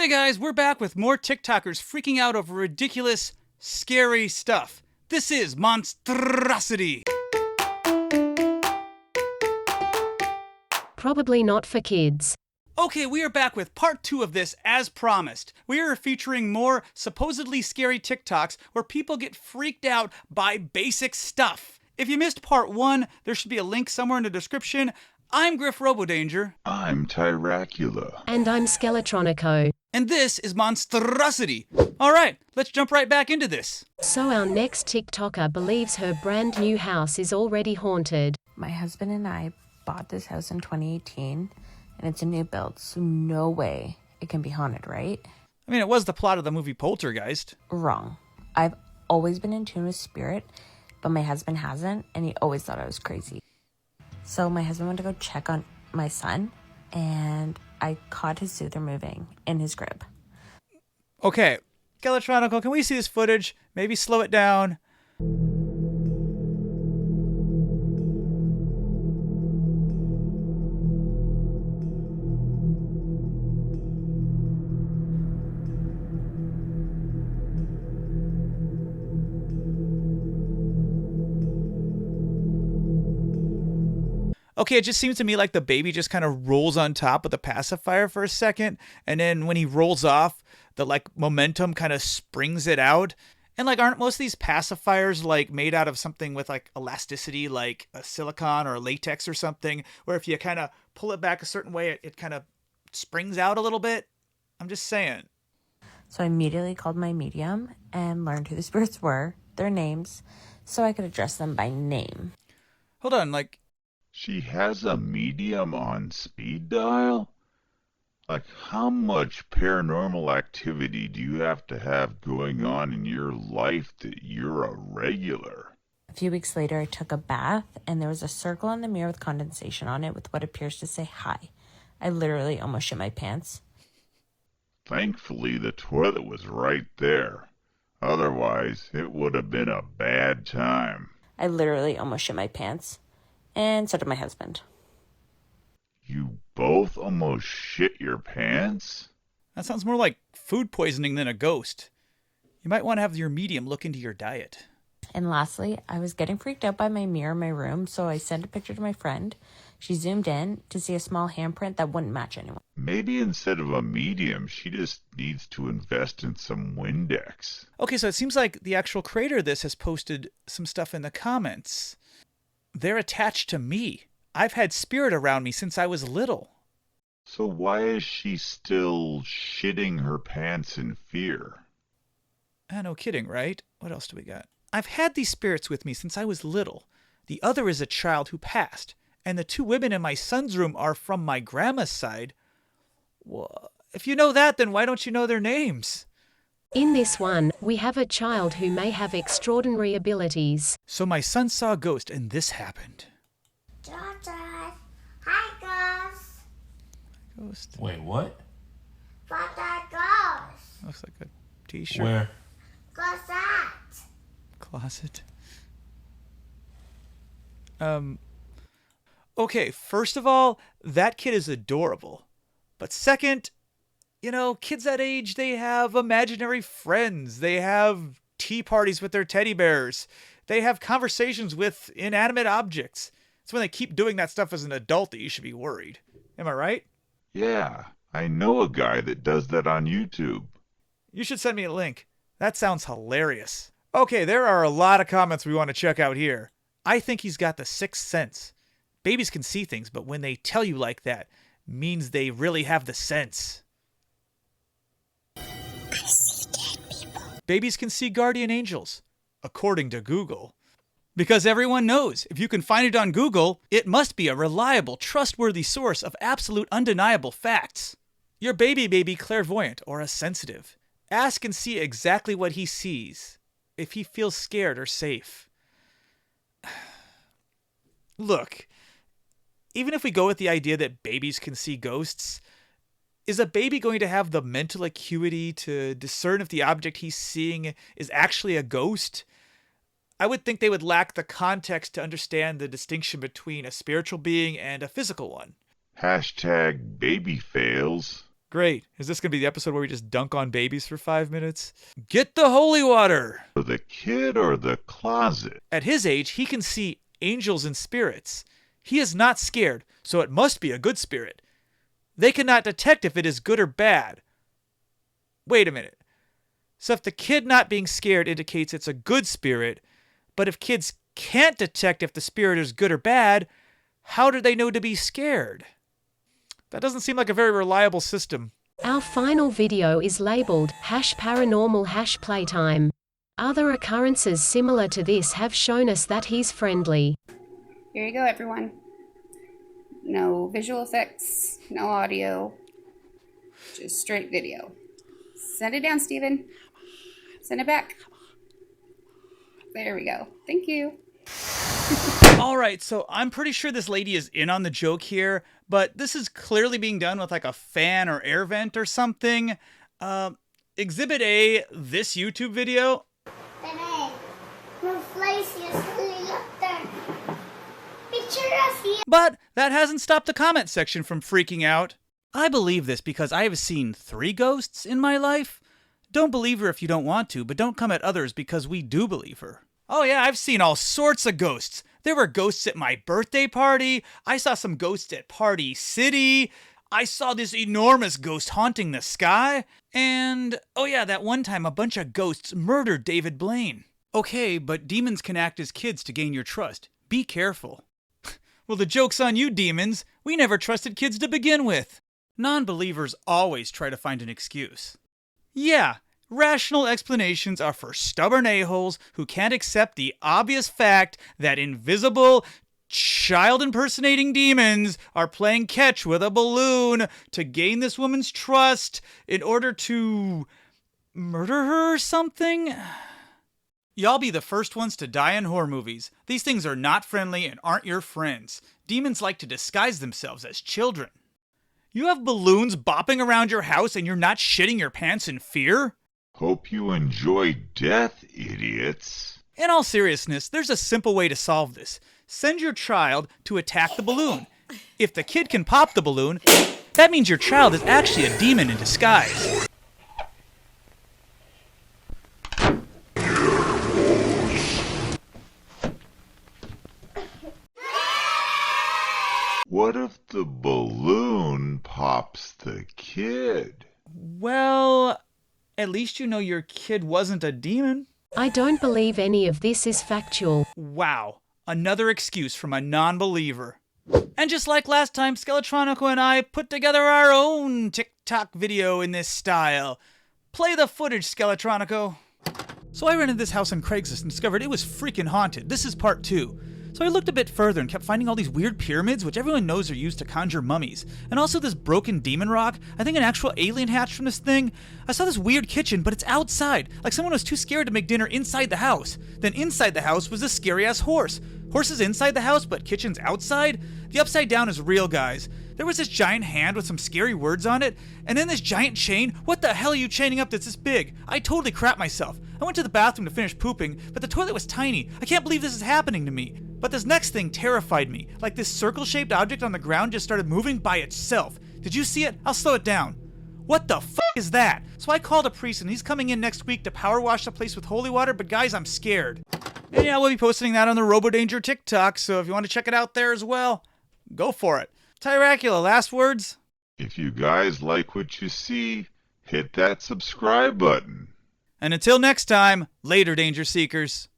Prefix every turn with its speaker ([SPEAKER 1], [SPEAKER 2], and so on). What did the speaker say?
[SPEAKER 1] Hey guys, we're back with more TikTokers freaking out over ridiculous, scary stuff. This is MONSTRRROCITY.
[SPEAKER 2] Probably not for kids.
[SPEAKER 1] Okay, we are back with part 2 of this as promised. We are featuring more supposedly scary TikToks where people get freaked out by basic stuff. If you missed part 1, there should be a link somewhere in the description. I'm Griff Robodanger.
[SPEAKER 3] I'm Tyracula.
[SPEAKER 2] And I'm Skeletronico.
[SPEAKER 1] And this is MONSTRRROCITY. Alright, let's jump right back into this.
[SPEAKER 2] So our next TikToker believes her brand new house is already haunted.
[SPEAKER 4] My husband and I bought this house in 2018, and it's a new build, so no way it can be haunted, right?
[SPEAKER 1] I mean, it was the plot of the movie Poltergeist.
[SPEAKER 4] Wrong. I've always been in tune with spirit, but my husband hasn't, and he always thought I was crazy. So my husband went to go check on my son, and I caught his soother moving in his crib.
[SPEAKER 1] Okay, Skeletronico, can we see this footage? Maybe slow it down. Okay, it just seems to me like the baby just kind of rolls on top of the pacifier for a second, and then when he rolls off, the momentum kind of springs it out. And aren't most of these pacifiers made out of something with elasticity, like a silicone or a latex or something, where if you kind of pull it back a certain way, it kind of springs out a little bit? I'm just saying.
[SPEAKER 4] So I immediately called my medium and learned who the spirits were, their names, so I could address them by name.
[SPEAKER 1] Hold on,
[SPEAKER 3] She has a medium on speed dial? How much paranormal activity do you have to have going on in your life that you're a regular?
[SPEAKER 4] A few weeks later, I took a bath, and there was a circle on the mirror with condensation on it with what appears to say hi. I literally almost shit my pants.
[SPEAKER 3] Thankfully, the toilet was right there. Otherwise, it would have been a bad time.
[SPEAKER 4] I literally almost shit my pants. And so did my husband.
[SPEAKER 3] You both almost shit your pants?
[SPEAKER 1] that sounds more like food poisoning than a ghost. You might want to have your medium look into your diet.
[SPEAKER 4] And lastly, I was getting freaked out by my mirror in my room, so I sent a picture to my friend. She zoomed in to see a small handprint that wouldn't match anyone.
[SPEAKER 3] Maybe instead of a medium, she just needs to invest in some Windex.
[SPEAKER 1] Okay, so it seems like the actual creator of this has posted some stuff in the comments. They're attached to me. I've had spirit around me since I was little.
[SPEAKER 3] So why is she still shitting her pants in fear?
[SPEAKER 1] No kidding, right? What else do we got? I've had these spirits with me since I was little. The other is a child who passed, and the 2 women in my son's room are from my grandma's side. Well, if you know that, then why don't you know their names?
[SPEAKER 2] In this one, we have a child who may have extraordinary abilities.
[SPEAKER 1] So my son saw a ghost, and this happened.
[SPEAKER 5] Hi, ghost.
[SPEAKER 1] Ghost.
[SPEAKER 6] Wait, what?
[SPEAKER 5] What that ghost?
[SPEAKER 1] Looks like a t-shirt.
[SPEAKER 6] Where?
[SPEAKER 5] Ghost that?
[SPEAKER 1] Closet. Okay, first of all, that kid is adorable. But second, kids that age, they have imaginary friends. They have tea parties with their teddy bears. They have conversations with inanimate objects. It's when they keep doing that stuff as an adult that you should be worried. Am I right?
[SPEAKER 3] Yeah, I know a guy that does that on YouTube.
[SPEAKER 1] You should send me a link. That sounds hilarious. Okay, there are a lot of comments we want to check out here. I think he's got the sixth sense. Babies can see things, but when they tell you like that, means they really have the sense.
[SPEAKER 5] I see dead people.
[SPEAKER 1] Babies can see guardian angels, according to Google. Because everyone knows, if you can find it on Google, it must be a reliable, trustworthy source of absolute undeniable facts. Your baby may be clairvoyant or a sensitive. Ask and see exactly what he sees, if he feels scared or safe. Look, even if we go with the idea that babies can see ghosts, is a baby going to have the mental acuity to discern if the object he's seeing is actually a ghost? I would think they would lack the context to understand the distinction between a spiritual being and a physical one.
[SPEAKER 3] Hashtag baby fails.
[SPEAKER 1] Great. Is this going to be the episode where we just dunk on babies for 5 minutes? Get the holy water!
[SPEAKER 3] For the kid or the closet?
[SPEAKER 1] At his age, he can see angels and spirits. He is not scared, so it must be a good spirit. They cannot detect if it is good or bad. Wait a minute. So if the kid not being scared indicates it's a good spirit, but if kids can't detect if the spirit is good or bad, how do they know to be scared? That doesn't seem like a very reliable system.
[SPEAKER 2] Our final video is labeled #paranormal #playtime. Other occurrences similar to this have shown us that he's friendly.
[SPEAKER 6] Here you go, everyone. No visual effects, no audio, just straight video. Send it down, Steven. Send it back. There we go. Thank you.
[SPEAKER 1] All right, so I'm pretty sure this lady is in on the joke here, but this is clearly being done with like a fan or air vent or something. Exhibit A, this YouTube video. But that hasn't stopped the comment section from freaking out. I believe this because I have seen 3 ghosts in my life. Don't believe her if you don't want to, but don't come at others because we do believe her. Oh yeah, I've seen all sorts of ghosts. There were ghosts at my birthday party. I saw some ghosts at Party City. I saw this enormous ghost haunting the sky. And, oh yeah, that one time a bunch of ghosts murdered David Blaine. Okay, but demons can act as kids to gain your trust. Be careful. Well, the joke's on you, demons. We never trusted kids to begin with. Non-believers always try to find an excuse. Yeah, rational explanations are for stubborn a-holes who can't accept the obvious fact that invisible, child-impersonating demons are playing catch with a balloon to gain this woman's trust in order to murder her or something? Y'all be the first ones to die in horror movies. These things are not friendly and aren't your friends. Demons like to disguise themselves as children. You have balloons bopping around your house and you're not shitting your pants in fear?
[SPEAKER 3] Hope you enjoy death, idiots.
[SPEAKER 1] In all seriousness, there's a simple way to solve this. Send your child to attack the balloon. If the kid can pop the balloon, that means your child is actually a demon in disguise.
[SPEAKER 3] What if the balloon pops the kid?
[SPEAKER 1] Well, at least you know your kid wasn't a demon.
[SPEAKER 2] I don't believe any of this is factual.
[SPEAKER 1] Wow, another excuse from a non-believer. And just like last time, Skeletronico and I put together our own TikTok video in this style. Play the footage, Skeletronico. So I rented this house on Craigslist and discovered it was freaking haunted. This is part 2. So I looked a bit further and kept finding all these weird pyramids, which everyone knows are used to conjure mummies. And also this broken demon rock. I think an actual alien hatched from this thing. I saw this weird kitchen, but it's outside. Like someone was too scared to make dinner inside the house. Then inside the house was this scary-ass horse. Horses inside the house, but kitchen's outside? The upside down is real, guys. There was this giant hand with some scary words on it, and then this giant chain. What the hell are you chaining up that's this big? I totally crapped myself. I went to the bathroom to finish pooping, but the toilet was tiny. I can't believe this is happening to me. But this next thing terrified me. Like this circle-shaped object on the ground just started moving by itself. Did you see it? I'll slow it down. What the f*** is that? So I called a priest and he's coming in next week to power wash the place with holy water, but guys, I'm scared. And yeah, we'll be posting that on the RoboDanger TikTok, so if you want to check it out there as well, go for it. Tyracula, last words?
[SPEAKER 3] If you guys like what you see, hit that subscribe button.
[SPEAKER 1] And until next time, later, Danger Seekers.